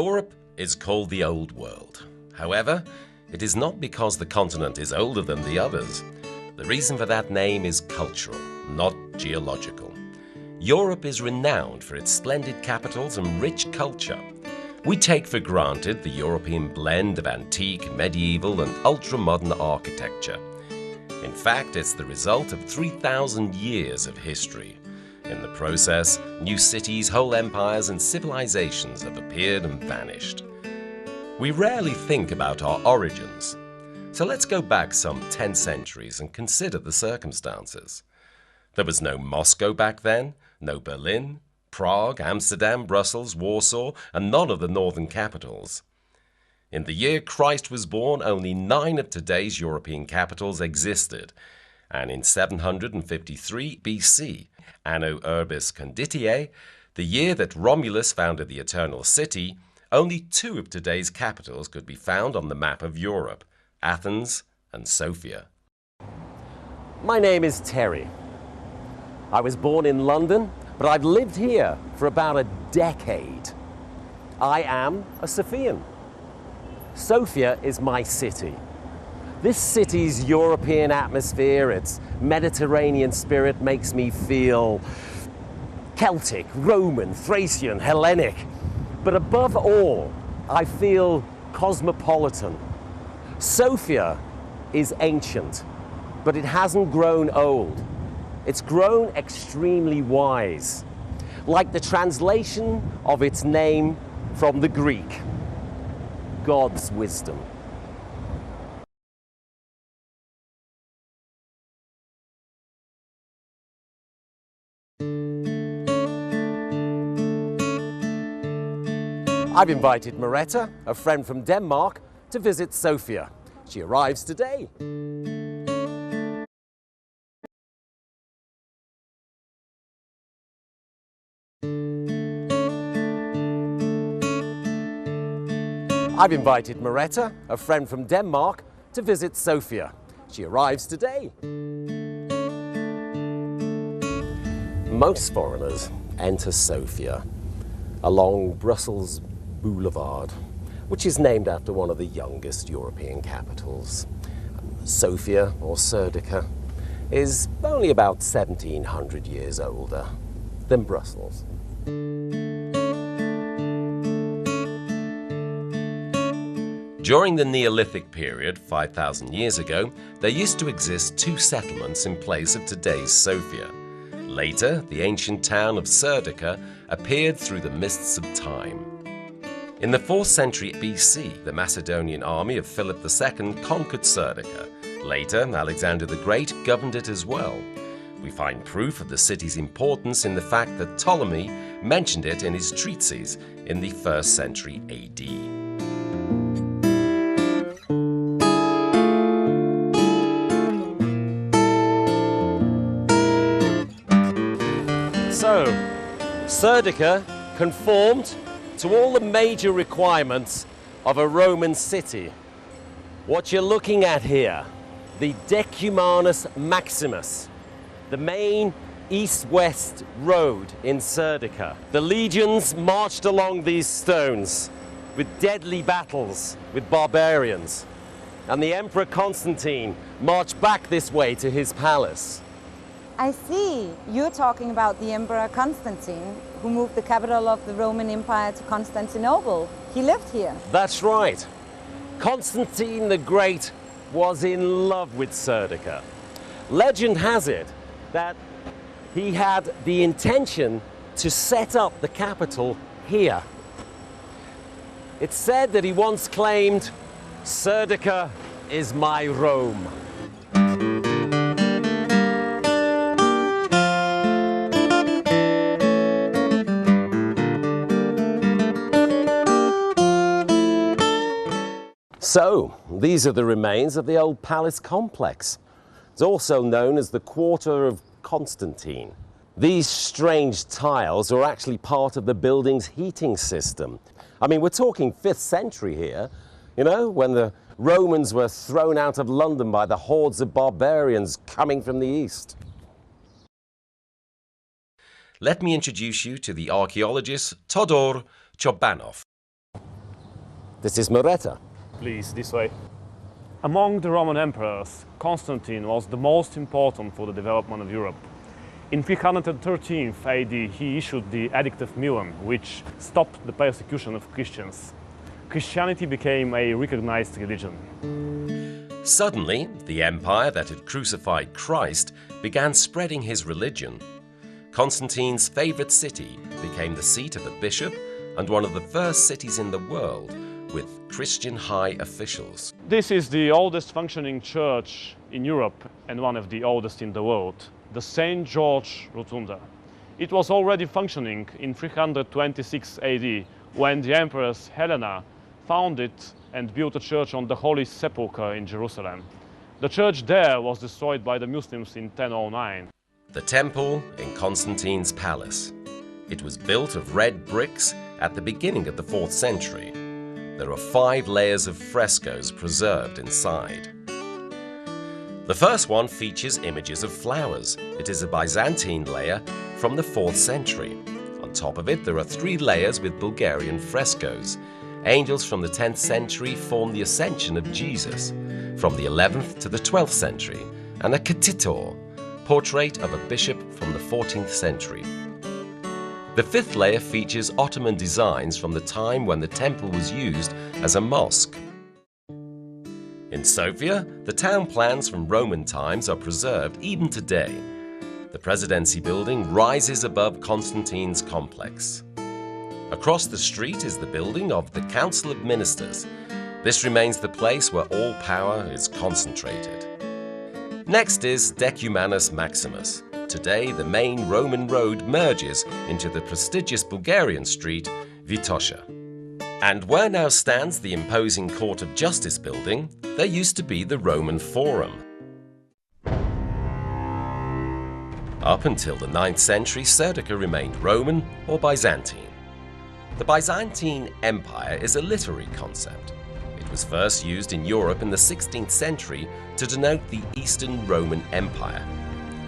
Europe is called the Old World. However, it is not because the continent is older than the others. The reason for that name is cultural, not geological. Europe is renowned for its splendid capitals and rich culture. We take for granted the European blend of antique, medieval, and ultra-modern architecture. In fact, it's the result of 3,000 years of history. In the process, new cities, whole empires, and civilizations have appeared and vanished. We rarely think about our origins, so let's go back some 10 centuries and consider the circumstances. There was no Moscow back then, no Berlin, Prague, Amsterdam, Brussels, Warsaw, and none of the northern capitals. In the year Christ was born, only 9 of today's European capitals existed, and in 753 BC, Anno Urbis Conditiae, the year that Romulus founded the Eternal City, only 2 of today's capitals could be found on the map of Europe, Athens and Sofia. My name is Terry. I was born in London, but I've lived here for about a decade. I am a Sophian. Sofia is my city. This city's European atmosphere, its Mediterranean spirit makes me feel Celtic, Roman, Thracian, Hellenic. But above all, I feel cosmopolitan. Sofia is ancient, but it hasn't grown old. It's grown extremely wise, like the translation of its name from the Greek, God's wisdom. I've invited Maretta, a friend from Denmark, to visit Sofia. She arrives today. I've invited Maretta, a friend from Denmark, to visit Sofia. She arrives today. Most foreigners enter Sofia along Brussels Boulevard, which is named after one of the youngest European capitals. Sofia, or Serdica, is only about 1,700 years older than Brussels. During the Neolithic period, 5,000 years ago, there used to exist 2 settlements in place of today's Sofia. Later, the ancient town of Serdica appeared through the mists of time. In the 4th century BC, the Macedonian army of Philip II conquered Serdica. Later, Alexander the Great governed it as well. We find proof of the city's importance in the fact that Ptolemy mentioned it in his treatises in the 1st century AD. So, Serdica conformed to all the major requirements of a Roman city. What you're looking at here, the Decumanus Maximus, the main east-west road in Serdica. The legions marched along these stones with deadly battles with barbarians, and the Emperor Constantine marched back this way to his palace. I see. You're talking about the Emperor Constantine, who moved the capital of the Roman Empire to Constantinople. He lived here. That's right. Constantine the Great was in love with Serdica. Legend has it that he had the intention to set up the capital here. It's said that he once claimed, "Serdica is my Rome." So, these are the remains of the old palace complex. It's also known as the Quarter of Constantine. These strange tiles are actually part of the building's heating system. I mean, we're talking 5th century here, you know, when the Romans were thrown out of London by the hordes of barbarians coming from the east. Let me introduce you to the archaeologist Todor Chobanov. This is Moretta. Please, this way. Among the Roman emperors, Constantine was the most important for the development of Europe. In 313 AD, he issued the Edict of Milan, which stopped the persecution of Christians. Christianity became a recognized religion. Suddenly, the empire that had crucified Christ began spreading his religion. Constantine's favorite city became the seat of a bishop and one of the first cities in the world with Christian high officials. This is the oldest functioning church in Europe and one of the oldest in the world, the St. George Rotunda. It was already functioning in 326 AD when the Empress Helena founded and built a church on the Holy Sepulchre in Jerusalem. The church there was destroyed by the Muslims in 1009. The temple in Constantine's palace. It was built of red bricks at the beginning of the 4th century. There are 5 layers of frescoes preserved inside. The first one features images of flowers. It is a Byzantine layer from the 4th century. On top of it, there are 3 layers with Bulgarian frescoes. Angels from the 10th century form the Ascension of Jesus, from the 11th to the 12th century, and a Katitor, portrait of a bishop from the 14th century. The 5th layer features Ottoman designs from the time when the temple was used as a mosque. In Sofia, the town plans from Roman times are preserved even today. The Presidency building rises above Constantine's complex. Across the street is the building of the Council of Ministers. This remains the place where all power is concentrated. Next is Decumanus Maximus. Today, the main Roman road merges into the prestigious Bulgarian street, Vitosha. And where now stands the imposing Court of Justice building, there used to be the Roman Forum. Up until the 9th century, Serdica remained Roman or Byzantine. The Byzantine Empire is a literary concept. It was first used in Europe in the 16th century to denote the Eastern Roman Empire.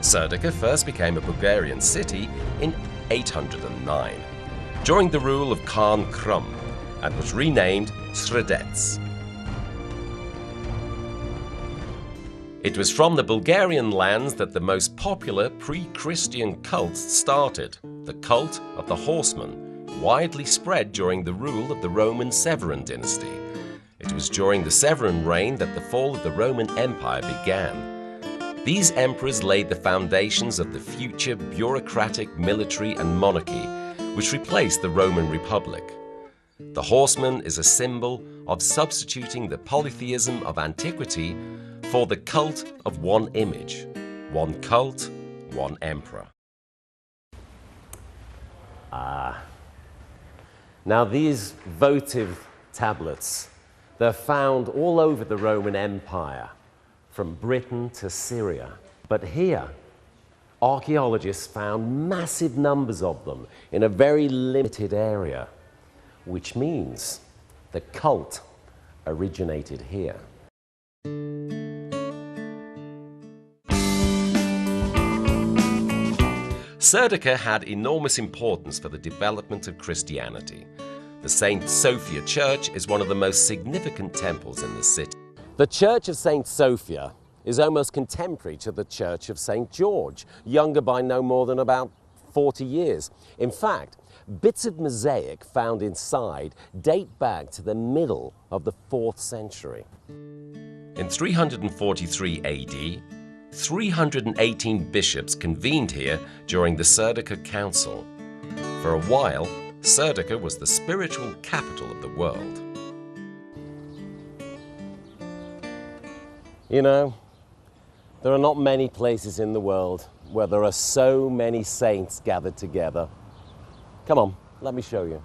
Serdica first became a Bulgarian city in 809, during the rule of Khan Krum, and was renamed Sredets. It was from the Bulgarian lands that the most popular pre-Christian cults started, the cult of the horseman, widely spread during the rule of the Roman Severan dynasty. It was during the Severan reign that the fall of the Roman Empire began. These emperors laid the foundations of the future bureaucratic military and monarchy, which replaced the Roman Republic. The horseman is a symbol of substituting the polytheism of antiquity for the cult of one image, one cult, one emperor. Now these votive tablets, they're found all over the Roman Empire, from Britain to Syria. But here, archaeologists found massive numbers of them in a very limited area, which means the cult originated here. Serdica had enormous importance for the development of Christianity. The St. Sophia Church is one of the most significant temples in the city. The Church of St. Sophia is almost contemporary to the Church of St. George, younger by no more than about 40 years. In fact, bits of mosaic found inside date back to the middle of the 4th century. In 343 AD, 318 bishops convened here during the Serdica Council. For a while, Serdica was the spiritual capital of the world. You know, there are not many places in the world where there are so many saints gathered together. Come on, let me show you.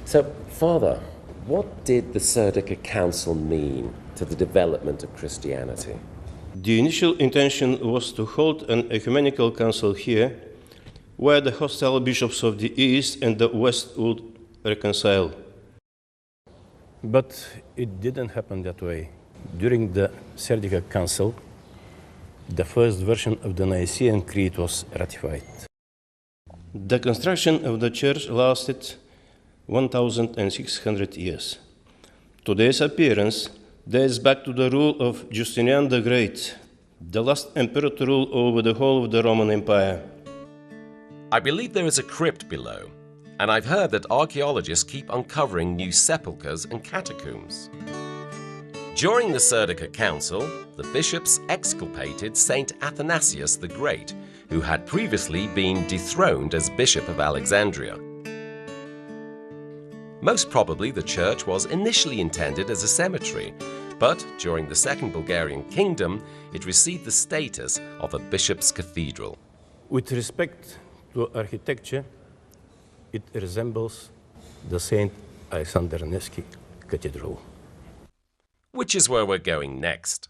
So, Father, what did the Serdica Council mean to the development of Christianity? The initial intention was to hold an ecumenical council here, where the hostile bishops of the East and the West would reconcile. But it didn't happen that way. During the Serdica Council, the first version of the Nicene Creed was ratified. The construction of the church lasted 1,600 years. Today's appearance dates back to the rule of Justinian the Great, the last emperor to rule over the whole of the Roman Empire. I believe there is a crypt below, and I've heard that archaeologists keep uncovering new sepulchres and catacombs. During the Serdica Council, the bishops exculpated Saint Athanasius the Great, who had previously been dethroned as Bishop of Alexandria. Most probably the church was initially intended as a cemetery, but during the Second Bulgarian Kingdom, it received the status of a bishop's cathedral. With respect to architecture, it resembles the St. Alexander Nevsky Cathedral. Which is where we're going next.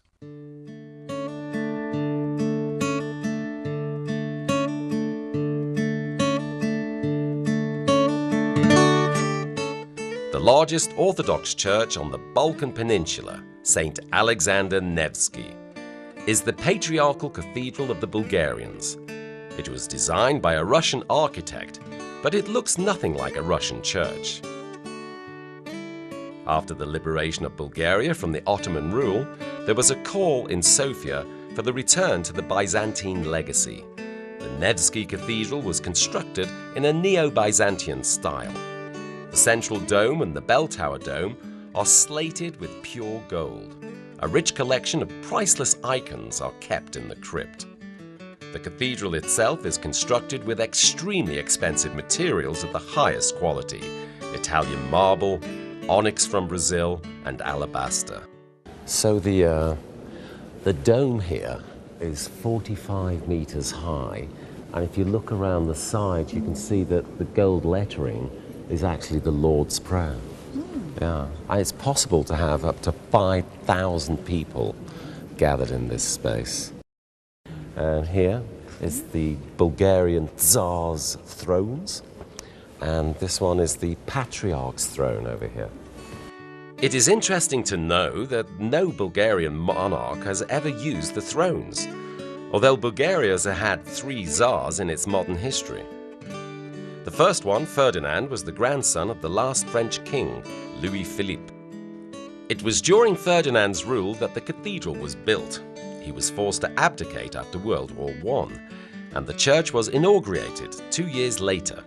The largest Orthodox church on the Balkan Peninsula, St. Alexander Nevsky, is the patriarchal cathedral of the Bulgarians. It was designed by a Russian architect, but it looks nothing like a Russian church. After the liberation of Bulgaria from the Ottoman rule, there was a call in Sofia for the return to the Byzantine legacy. The Nevsky Cathedral was constructed in a Neo-Byzantine style. The central dome and the bell tower dome are slated with pure gold. A rich collection of priceless icons are kept in the crypt. The cathedral itself is constructed with extremely expensive materials of the highest quality: Italian marble, onyx from Brazil, and alabaster. So the dome here is 45 meters high, and if you look around the side, you can see that the gold lettering is actually the Lord's Prayer. Yeah, and it's possible to have up to 5,000 people gathered in this space. And here is the Bulgarian Tsar's thrones, and this one is the Patriarch's throne over here. It is interesting to know that no Bulgarian monarch has ever used the thrones, although Bulgaria has had 3 Tsars in its modern history. The first one, Ferdinand, was the grandson of the last French king, Louis Philippe. It was during Ferdinand's rule that the cathedral was built. He was forced to abdicate after World War I, and the church was inaugurated 2 years later.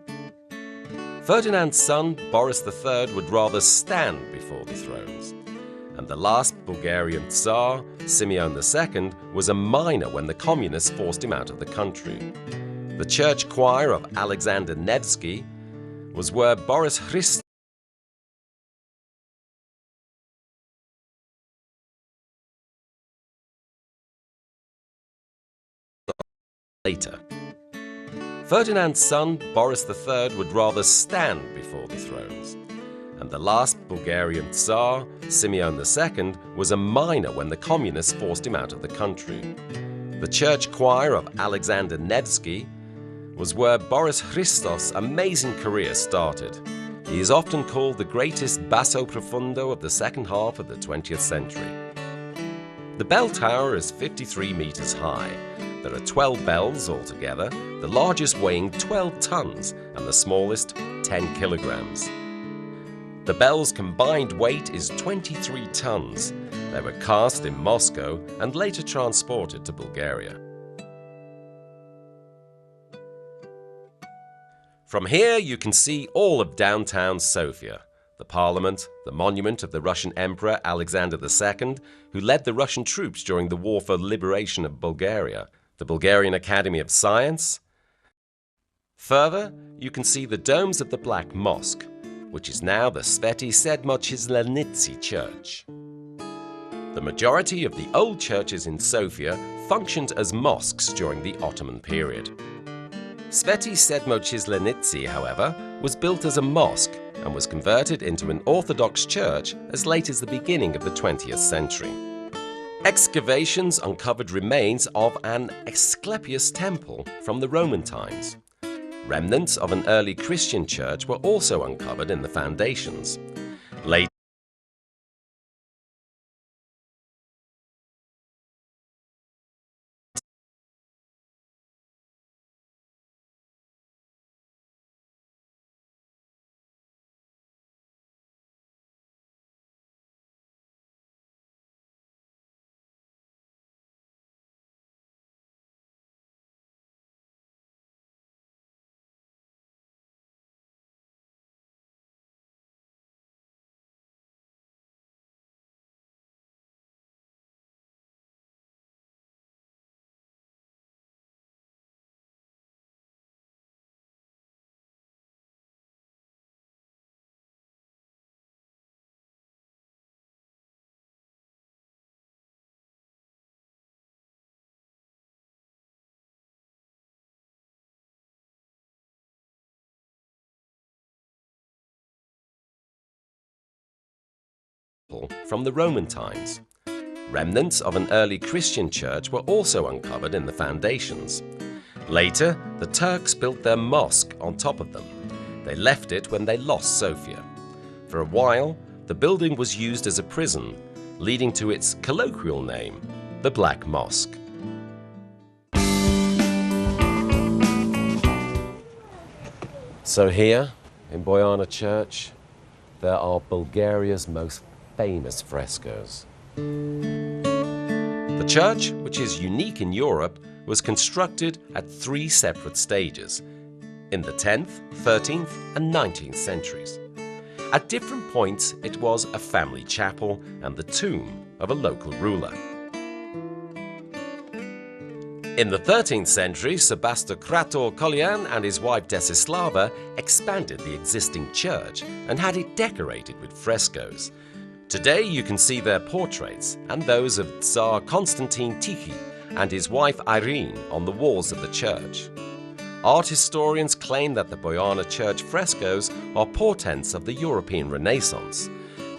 Ferdinand's son, Boris III, would rather stand before the thrones, and the last Bulgarian Tsar, Simeon II, was a minor when the communists forced him out of the country. The church choir of Alexander Nevsky was where Boris Christoph later. Ferdinand's son, Boris III, would rather stand before the thrones, and the last Bulgarian Tsar, Simeon II, was a minor when the communists forced him out of the country. The church choir of Alexander Nevsky was where Boris Christoph's amazing career started. He is often called the greatest basso profundo of the second half of the 20th century. The bell tower is 53 meters high. There are 12 bells altogether, the largest weighing 12 tons and the smallest 10 kilograms. The bell's combined weight is 23 tons. They were cast in Moscow and later transported to Bulgaria. From here you can see all of downtown Sofia, the parliament, the monument of the Russian Emperor Alexander II, who led the Russian troops during the war for liberation of Bulgaria, the Bulgarian Academy of Science. Further, you can see the domes of the Black Mosque, which is now the Sveti Sedmo-Chislenitsi Church. The majority of the old churches in Sofia functioned as mosques during the Ottoman period. Sveti Sedmo-Chislenitsi, however, was built as a mosque and was converted into an Orthodox church as late as the beginning of the 20th century. Excavations uncovered remains of an Asclepius temple from the Roman times. Remnants of an early Christian church were also uncovered in the foundations. Later, chapel from the Roman times. Remnants of an early Christian church were also uncovered in the foundations. Later, the Turks built their mosque on top of them. They left it when they lost Sofia. For a while, the building was used as a prison, leading to its colloquial name, the Black Mosque. So here, in Bojana Church, there are Bulgaria's most famous frescoes. The church, which is unique in Europe, was constructed at 3 separate stages, in the 10th, 13th and 19th centuries. At different points, it was a family chapel and the tomb of a local ruler. In the 13th century, Sebastokrator Kolian and his wife Desislava expanded the existing church and had it decorated with frescoes. Today you can see their portraits and those of Tsar Constantine Tikhi and his wife Irene on the walls of the church. Art historians claim that the Bojana Church frescoes are portents of the European Renaissance.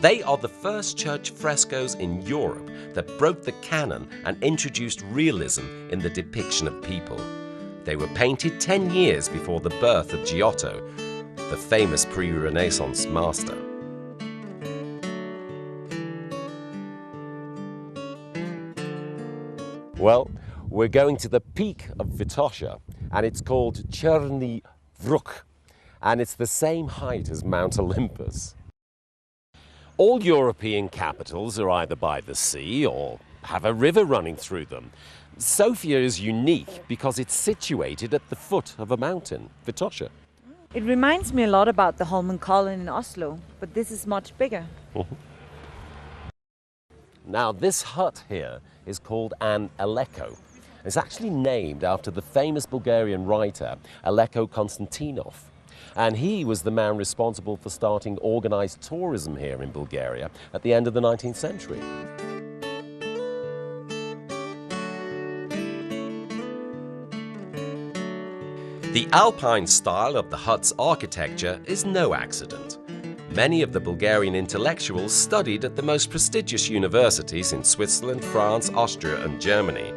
They are the first church frescoes in Europe that broke the canon and introduced realism in the depiction of people. They were painted 10 years before the birth of Giotto, the famous pre-Renaissance master. Well, we're going to the peak of Vitosha, and it's called Cherny Vruk, and it's the same height as Mount Olympus. All European capitals are either by the sea or have a river running through them. Sofia is unique because it's situated at the foot of a mountain, Vitosha. It reminds me a lot about the Holmenkollen in Oslo, but this is much bigger. Now, this hut here is called an Aleko. It's actually named after the famous Bulgarian writer Aleko Konstantinov. And he was the man responsible for starting organized tourism here in Bulgaria at the end of the 19th century. The Alpine style of the hut's architecture is no accident. Many of the Bulgarian intellectuals studied at the most prestigious universities in Switzerland, France, Austria and Germany.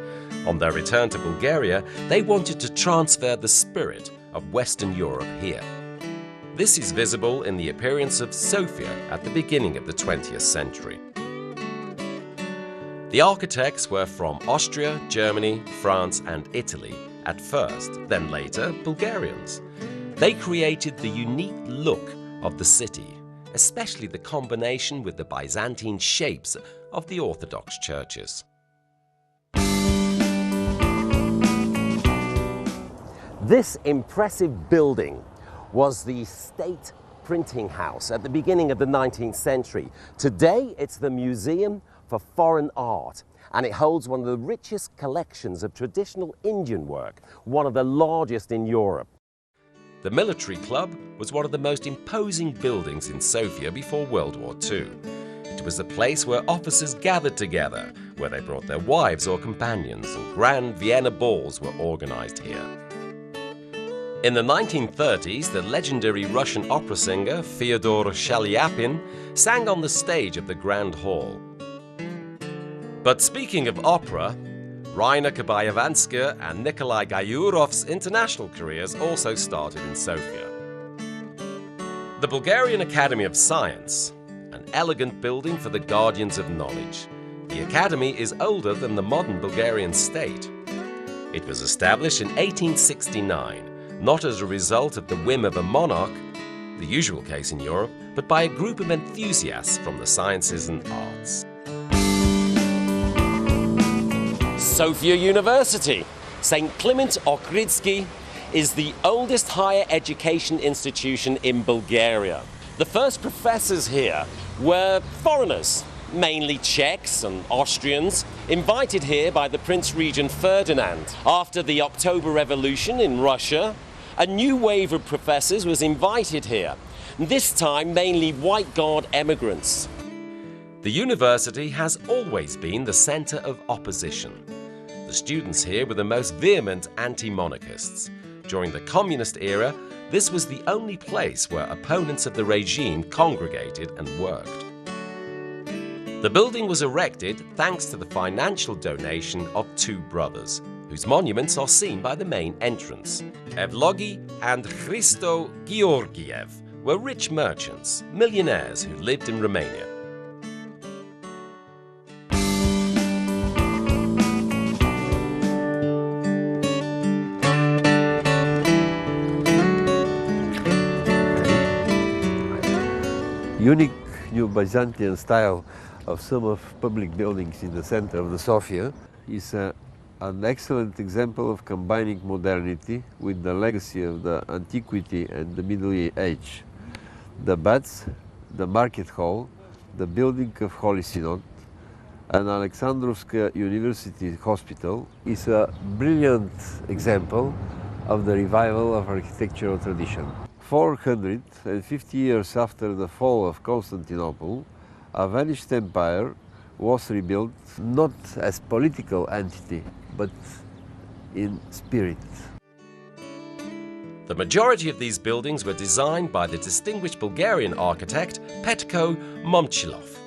On their return to Bulgaria, they wanted to transfer the spirit of Western Europe here. This is visible in the appearance of Sofia at the beginning of the 20th century. The architects were from Austria, Germany, France and Italy at first, then later Bulgarians. They created the unique look of the city, especially the combination with the Byzantine shapes of the Orthodox churches. This impressive building was the State Printing House at the beginning of the 19th century. Today, it's the Museum for Foreign Art, and it holds one of the richest collections of traditional Indian work, one of the largest in Europe. The Military Club was one of the most imposing buildings in Sofia before World War II. It was the place where officers gathered together, where they brought their wives or companions, and grand Vienna balls were organized here. In the 1930s, the legendary Russian opera singer Fyodor Shaliapin sang on the stage of the Grand Hall. But speaking of opera, Rainer Kabayevanska and Nikolai Gayurov's international careers also started in Sofia. The Bulgarian Academy of Science, an elegant building for the guardians of knowledge. The academy is older than the modern Bulgarian state. It was established in 1869, not as a result of the whim of a monarch, the usual case in Europe, but by a group of enthusiasts from the sciences and arts. Sofia University. St. Clement Ohridsky is the oldest higher education institution in Bulgaria. The first professors here were foreigners, mainly Czechs and Austrians, invited here by the Prince Regent Ferdinand. After the October Revolution in Russia, a new wave of professors was invited here, this time mainly white Guard emigrants. The university has always been the center of opposition. The students here were the most vehement anti-monarchists. During the communist era, this was the only place where opponents of the regime congregated and worked. The building was erected thanks to the financial donation of two brothers, whose monuments are seen by the main entrance. Evlogi and Hristo Georgiev were rich merchants, millionaires who lived in Romania. Unique new Byzantine style of some of public buildings in the center of the Sofia is an excellent example of combining modernity with the legacy of the antiquity and the Middle Age. The baths, the market hall, the building of Holy Synod, and Alexandrovska University Hospital is a brilliant example of the revival of architectural tradition. 450 years after the fall of Constantinople, a vanished empire was rebuilt not as political entity, but in spirit. The majority of these buildings were designed by the distinguished Bulgarian architect Petko Momchilov.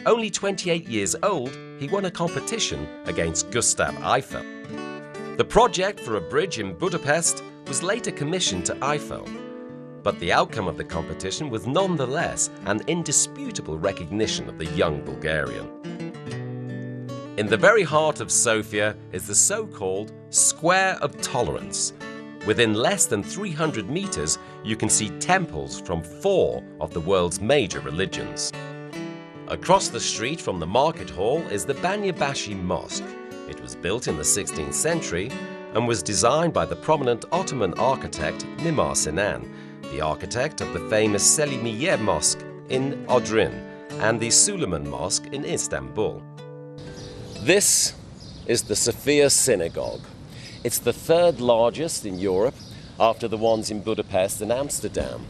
Only 28 years old, he won a competition against Gustav Eiffel. The project for a bridge in Budapest was later commissioned to Eiffel, but the outcome of the competition was nonetheless an indisputable recognition of the young Bulgarian. In the very heart of Sofia is the so-called Square of Tolerance. Within less than 300 meters, you can see temples from 4 of the world's major religions. Across the street from the market hall is the Banyabashi Mosque. It was built in the 16th century and was designed by the prominent Ottoman architect Mimar Sinan, the architect of the famous Selimiye Mosque in Odrin and the Suleiman Mosque in Istanbul. This is the Sofia Synagogue. It's the third largest in Europe after the ones in Budapest and Amsterdam.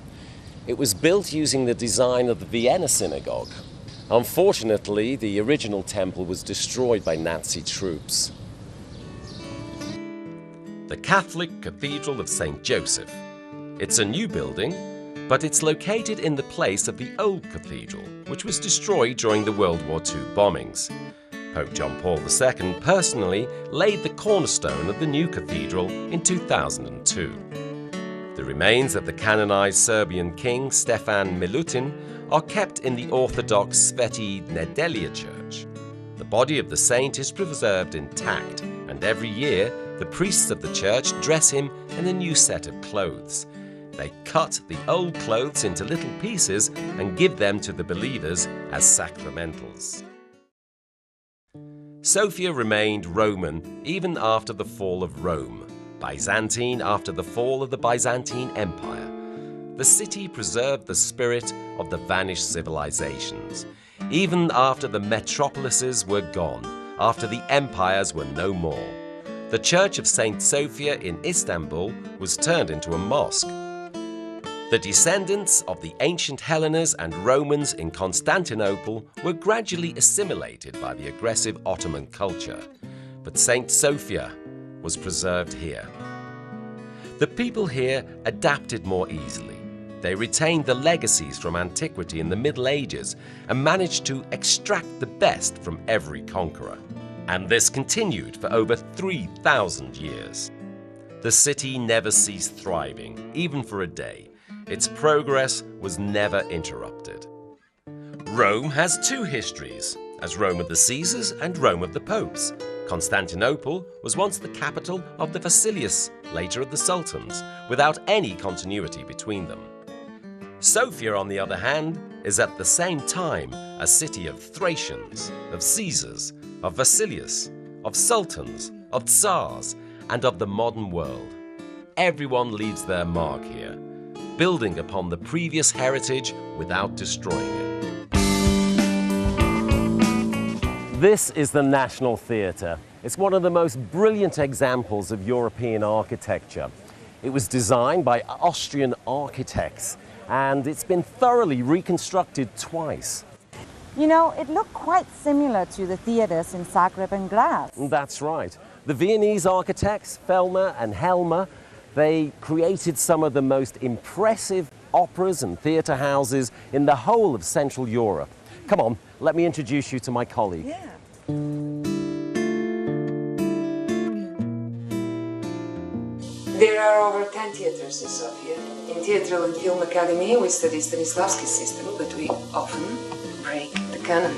It was built using the design of the Vienna Synagogue. Unfortunately, the original temple was destroyed by Nazi troops. The Catholic Cathedral of St. Joseph. It's a new building, but it's located in the place of the old cathedral, which was destroyed during the World War II bombings. Pope John Paul II personally laid the cornerstone of the new cathedral in 2002. The remains of the canonized Serbian king Stefan Milutin are kept in the Orthodox Sveti Nedelya Church. The body of the saint is preserved intact, and every year the priests of the church dress him in a new set of clothes. They cut the old clothes into little pieces and give them to the believers as sacramentals. Sofia remained Roman even after the fall of Rome, Byzantine after the fall of the Byzantine Empire. The city preserved the spirit of the vanished civilizations, even after the metropolises were gone, after the empires were no more. The Church of St. Sophia in Istanbul was turned into a mosque. The descendants of the ancient Hellenes and Romans in Constantinople were gradually assimilated by the aggressive Ottoman culture, but St. Sophia was preserved here. The people here adapted more easily. They retained the legacies from antiquity and the Middle Ages and managed to extract the best from every conqueror. And this continued for over 3,000 years. The city never ceased thriving, even for a day. Its progress was never interrupted. Rome has two histories, as Rome of the Caesars and Rome of the Popes. Constantinople was once the capital of the Vasilius, later of the Sultans, without any continuity between them. Sofia, on the other hand, is at the same time a city of Thracians, of Caesars, of Vasilius, of Sultans, of Tsars, and of the modern world. Everyone leaves their mark here, building upon the previous heritage without destroying it. This is the National Theatre. It's one of the most brilliant examples of European architecture. It was designed by Austrian architects, and it's been thoroughly reconstructed twice. You know, it looked quite similar to the theatres in Zagreb and Graz. That's right. The Viennese architects, Fellner and Helmer, they created some of the most impressive operas and theatre houses in the whole of Central Europe. Come on, let me introduce you to my colleague. Yeah. There are over 10 theaters in Sofia. In Theatre and Film Academy, we study Stanislavski's system, but we often break the canon.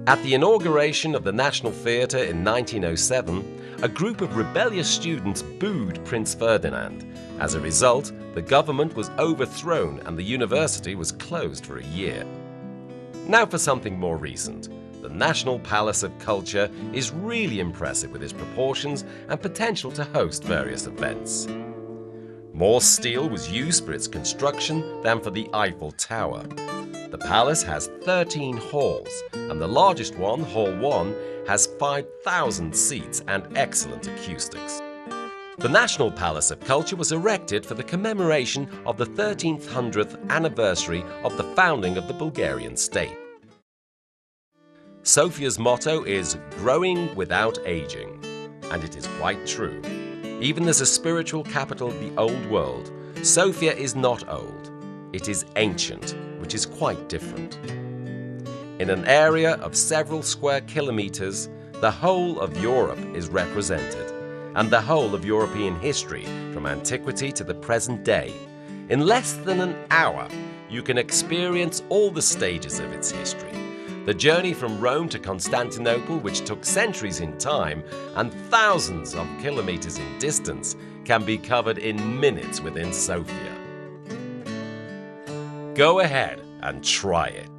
At the inauguration of the National Theatre in 1907, a group of rebellious students booed Prince Ferdinand. As a result, the government was overthrown and the university was closed for a year. Now for something more recent. The National Palace of Culture is really impressive with its proportions and potential to host various events. More steel was used for its construction than for the Eiffel Tower. The palace has 13 halls, and the largest one, Hall 1, has 5,000 seats and excellent acoustics. The National Palace of Culture was erected for the commemoration of the 1300th anniversary of the founding of the Bulgarian state. Sofia's motto is "Growing without aging," and it is quite true. Even as a spiritual capital of the old world, Sofia is not old. It is ancient, which is quite different. In an area of several square kilometers, the whole of Europe is represented, and the whole of European history from antiquity to the present day. In less than an hour, you can experience all the stages of its history. The journey from Rome to Constantinople, which took centuries in time and thousands of kilometers in distance, can be covered in minutes within Sofia. Go ahead and try it.